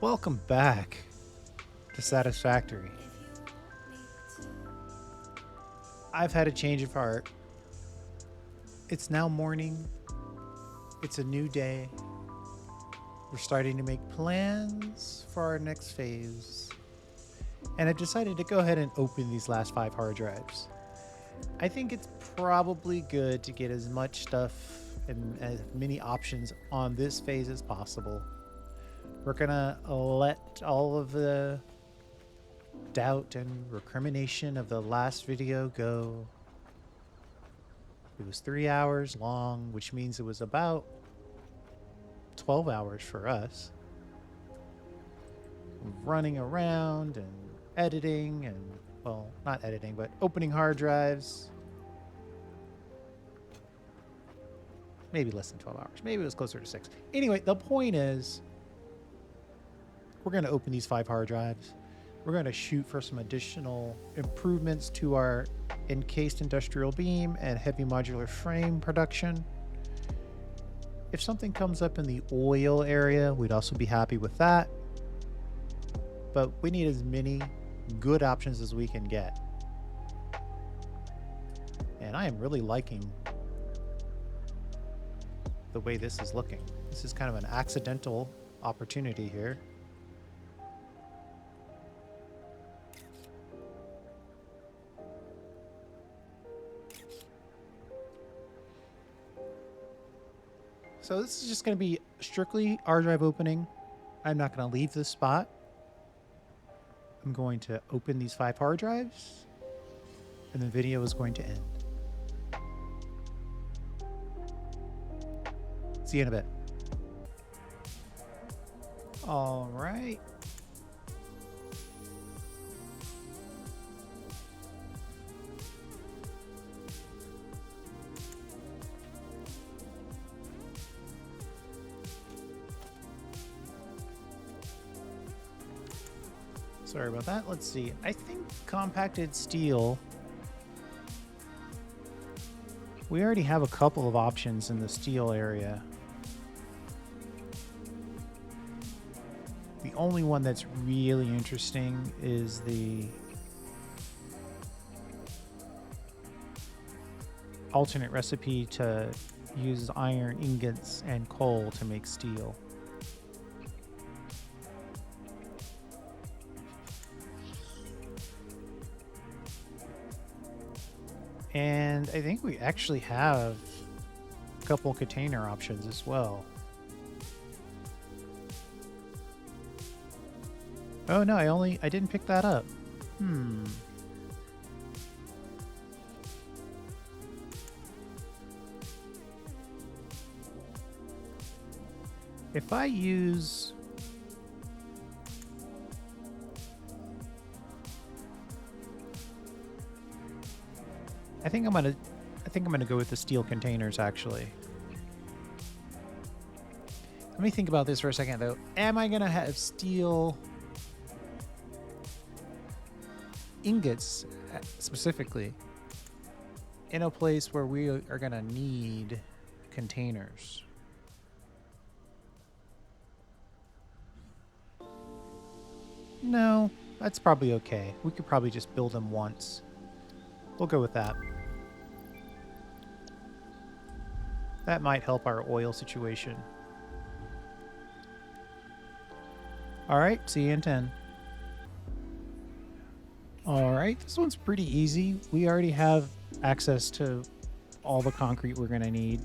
Welcome back to Satisfactory. I've had a change of heart. It's now morning. It's a new day. We're starting to make plans for our next phase. And I've decided to go ahead and open these last 5 hard drives. I think it's probably good to get as much stuff and as many options on this phase as possible. We're gonna let all of the doubt and recrimination of the last video go. It was 3 hours long, which means it was about 12 hours for us. Running around and editing and, well, not editing, but opening hard drives. Maybe less than 12 hours. Maybe it was closer to 6. Anyway, the point is, we're going to open these 5 hard drives. We're going to shoot for some additional improvements to our encased industrial beam and heavy modular frame production. If something comes up in the oil area, we'd also be happy with that. But we need as many good options as we can get. And I am really liking the way this is looking. This is kind of an accidental opportunity here. So this is just going to be strictly hard drive opening. I'm not going to leave this spot. I'm going to open these 5 hard drives, and the video is going to end. See you in a bit. All right. Sorry about that. Let's see. I think compacted steel. We already have a couple of options in the steel area. The only one that's really interesting is the alternate recipe to use iron ingots and coal to make steel. And I think we actually have a couple container options as well. Oh no, I didn't pick that up. If I use I think I'm gonna go with the steel containers actually. Let me think about this for a second though. Am I gonna have steel ingots specifically in a place where we are gonna need containers? No, that's probably okay. We could probably just build them once. We'll go with that. That might help our oil situation. All right, see you in 10. All right, this one's pretty easy. We already have access to all the concrete we're gonna need.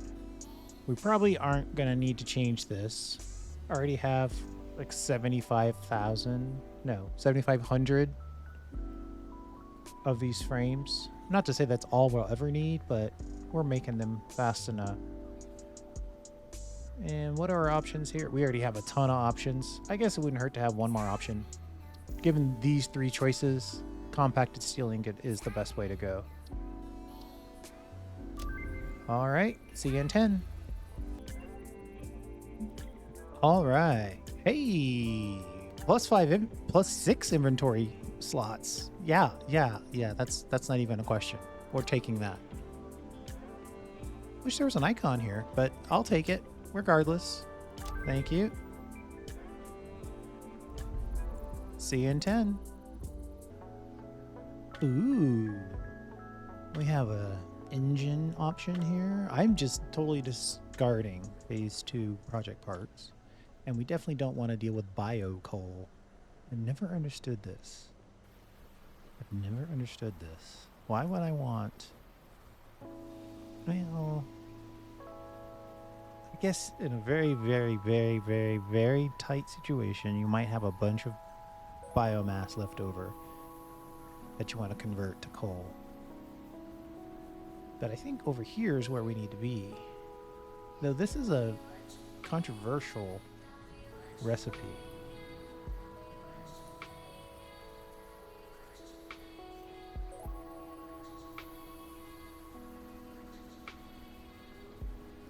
We probably aren't gonna need to change this. I already have like 7,500 of these frames. Not to say that's all we'll ever need, but we're making them fast enough. And what are our options here? We already have a ton of options. I guess it wouldn't hurt to have one more option. Given these 3 choices, compacted steel ingot is the best way to go. All right, see you in 10. All right. Hey, plus 6 inventory slots. Yeah, that's not even a question. We're taking that. Wish there was an icon here, but I'll take it regardless. Thank you. See you in 10. Ooh. We have a engine option here. I'm just totally discarding phase 2 project parts. And we definitely don't want to deal with bio coal. I've never understood this. Why would I want... Well... I guess in a very, very, very, very, very tight situation, you might have a bunch of biomass left over that you want to convert to coal. But I think over here is where we need to be. Though this is a controversial recipe.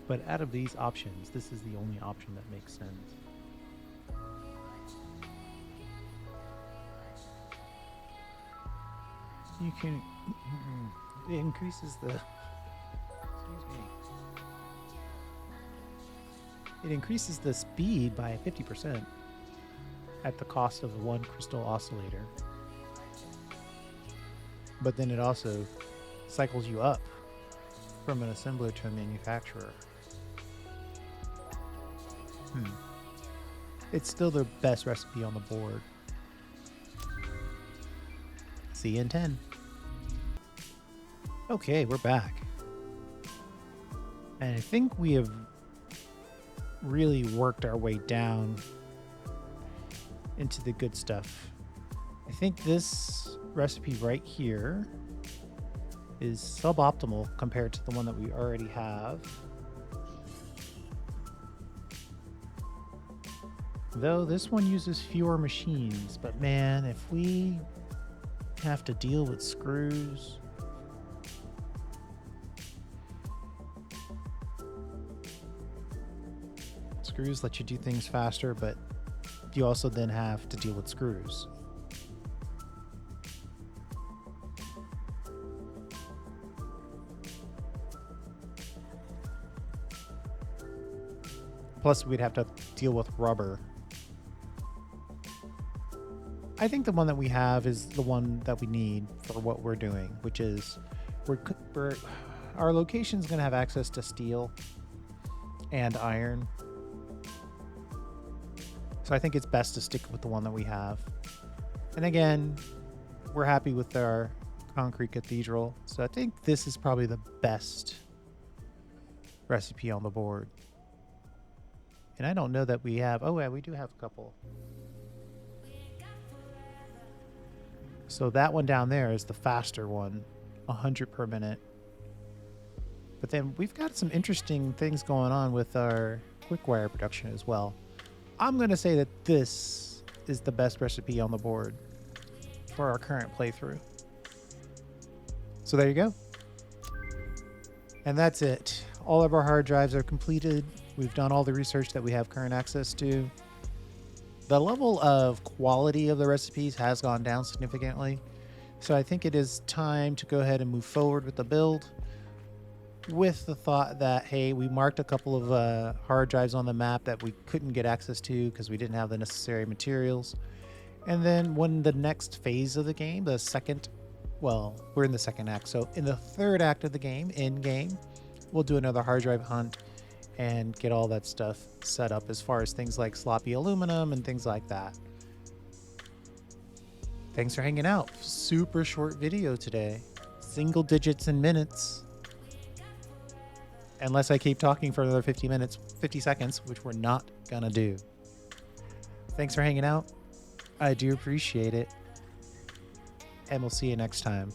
But out of these options, this is the only option that makes sense. You can... It increases the... Excuse me. It increases the speed by 50% at the cost of one crystal oscillator. But then it also cycles you up from an assembler to a manufacturer. It's still the best recipe on the board. See you in 10. Okay, we're back. And I think we have really worked our way down into the good stuff. I think this recipe right here is suboptimal compared to the one that we already have. Though this one uses fewer machines, but man, if we have to deal with screws, screws let you do things faster, but you also then have to deal with screws. Plus, we'd have to deal with rubber. I think the one that we have is the one that we need for what we're doing, which is our location's going to have access to steel and iron. So I think it's best to stick with the one that we have. And again, we're happy with our concrete cathedral. So I think this is probably the best recipe on the board. And I don't know that we have... Oh, yeah, we do have a couple. So that one down there is the faster one, 100 per minute. But then we've got some interesting things going on with our quick wire production as well. I'm going to say that this is the best recipe on the board for our current playthrough. So there you go. And that's it. All of our hard drives are completed. We've done all the research that we have current access to. The level of quality of the recipes has gone down significantly. So I think it is time to go ahead and move forward with the build with the thought that, hey, we marked a couple of hard drives on the map that we couldn't get access to because we didn't have the necessary materials. And then when the next phase of the game, the second, well, we're in the second act. So in the third act of the game, in game, we'll do another hard drive hunt and get all that stuff set up as far as things like sloppy aluminum and things like that. Thanks for hanging out. Super short video today. Single digits in minutes. Unless I keep talking for another 50 seconds, which we're not gonna do. Thanks for hanging out. I do appreciate it. And we'll see you next time.